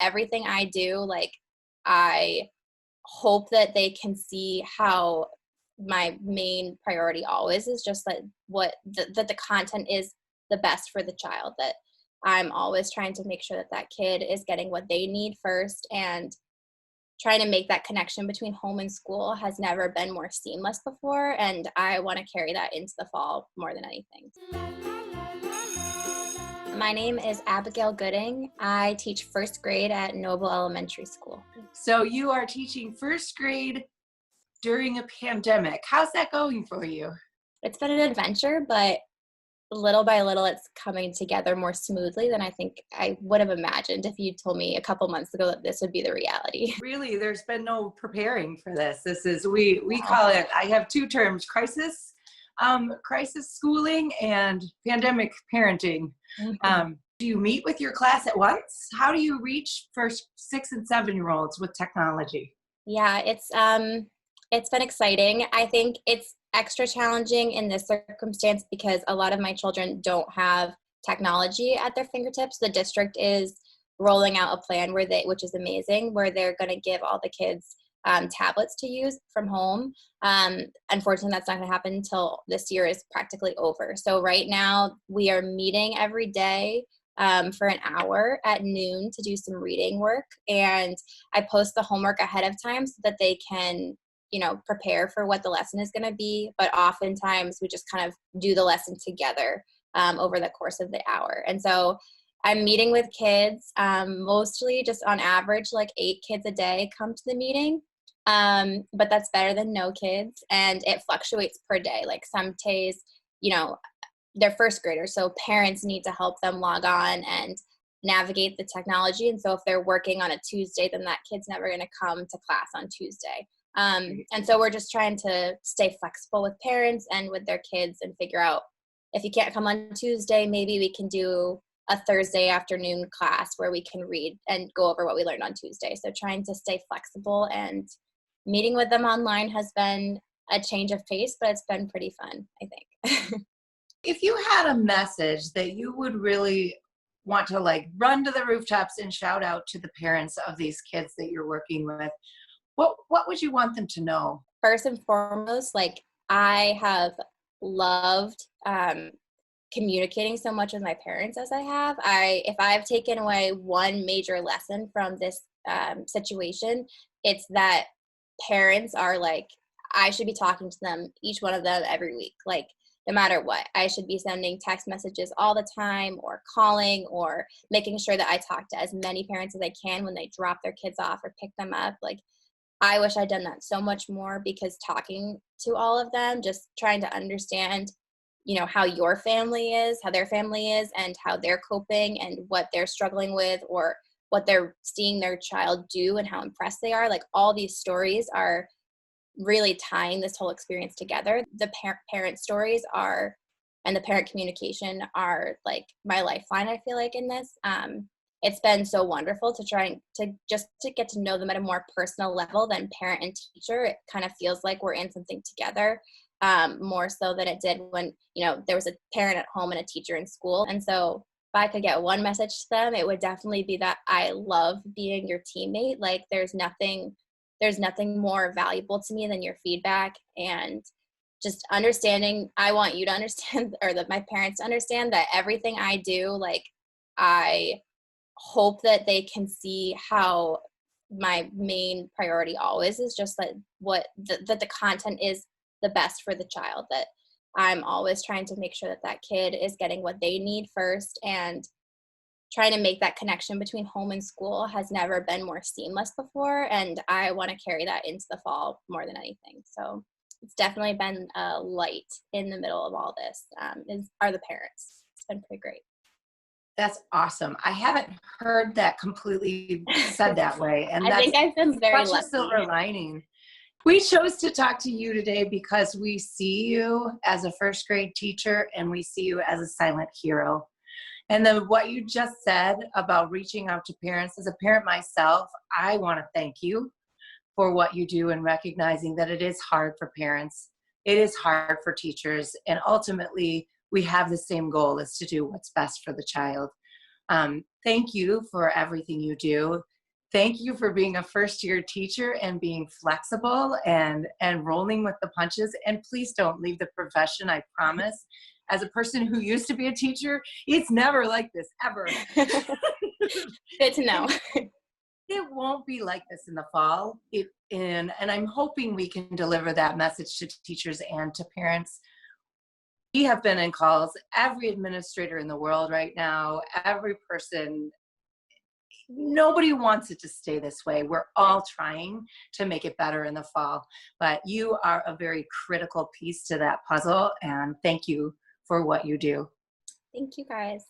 Everything I do, like, I hope that they can see how my main priority always is just that that the content is the best for the child, that I'm always trying to make sure that that kid is getting what they need first, and trying to make that connection between home and school has never been more seamless before, and I want to carry that into the fall more than anything. My name is Abigail Gooding. I teach first grade at Noble Elementary School. So you are teaching first grade during a pandemic. How's that going for you? It's been an adventure, but little by little, it's coming together more smoothly than I think I would have imagined if you told me a couple months ago that this would be the reality. Really, there's been no preparing for this. This is, we call it, I have two terms, crisis schooling and pandemic parenting. Mhm. Do you meet with your class at once? How do you reach first 6 and 7-year-olds with technology? Yeah, it's been exciting. I think it's extra challenging in this circumstance because a lot of my children don't have technology at their fingertips. The district is rolling out a plan which is amazing, where they're going to give all the kids tablets to use from home. Unfortunately, that's not going to happen until this year is practically over. So right now, we are meeting every day for an hour at noon to do some reading work, and I post the homework ahead of time so that they can, prepare for what the lesson is going to be. But oftentimes, we just kind of do the lesson together over the course of the hour. And so I'm meeting with kids, mostly just on average, like 8 kids a day come to the meeting. But that's better than no kids. And it fluctuates per day. Like some days, they're first graders, so parents need to help them log on and navigate the technology. And so if they're working on a Tuesday, then that kid's never going to come to class on Tuesday. And so we're just trying to stay flexible with parents and with their kids and figure out, if you can't come on Tuesday, maybe we can do a Thursday afternoon class where we can read and go over what we learned on Tuesday. So trying to stay flexible, and meeting with them online has been a change of pace, but it's been pretty fun, I think. If you had a message that you would really want to run to the rooftops and shout out to the parents of these kids that you're working with, what would you want them to know? First and foremost, I have loved communicating so much with my parents as I have. If I've taken away one major lesson from this situation, it's that parents are I should be talking to them, each one of them, every week. No matter what, I should be sending text messages all the time, or calling, or making sure that I talk to as many parents as I can when they drop their kids off or pick them up. I wish I'd done that so much more, because talking to all of them, just trying to understand, how your family is, how their family is, and how they're coping and what they're struggling with, or what they're seeing their child do and how impressed they are. All these stories are really tying this whole experience together. The parent stories and the parent communication are my lifeline, I feel like, in this. It's been so wonderful to try to get to know them at a more personal level than parent and teacher. It kind of feels like we're in something together, more so than it did when, there was a parent at home and a teacher in school. And so if I could get one message to them, it would definitely be that I love being your teammate. There's nothing more valuable to me than your feedback, and just understanding. I want you to understand, or that my parents understand, that everything I do, I hope that they can see how my main priority always is just that the content is the best for the child, that I'm always trying to make sure that that kid is getting what they need first, and trying to make that connection between home and school has never been more seamless before, and I want to carry that into the fall more than anything. So it's definitely been a light in the middle of all this, are the parents. It's been pretty great. That's awesome. I haven't heard that completely said that way. And I think I've been very such lucky. a silver lining. We chose to talk to you today because we see you as a first grade teacher, and we see you as a silent hero. And then what you just said about reaching out to parents, as a parent myself, I want to thank you for what you do, and recognizing that it is hard for parents. It is hard for teachers. And ultimately, we have the same goal, is to do what's best for the child. Thank you for everything you do. Thank you for being a first-year teacher and being flexible and rolling with the punches. And please don't leave the profession, I promise. As a person who used to be a teacher, it's never like this, ever. Good to know. It won't be like this in the fall. And I'm hoping we can deliver that message to teachers and to parents. We have been in calls, every administrator in the world right now, every person, nobody wants it to stay this way. We're all trying to make it better in the fall, but you are a very critical piece to that puzzle, and thank you for what you do. Thank you guys.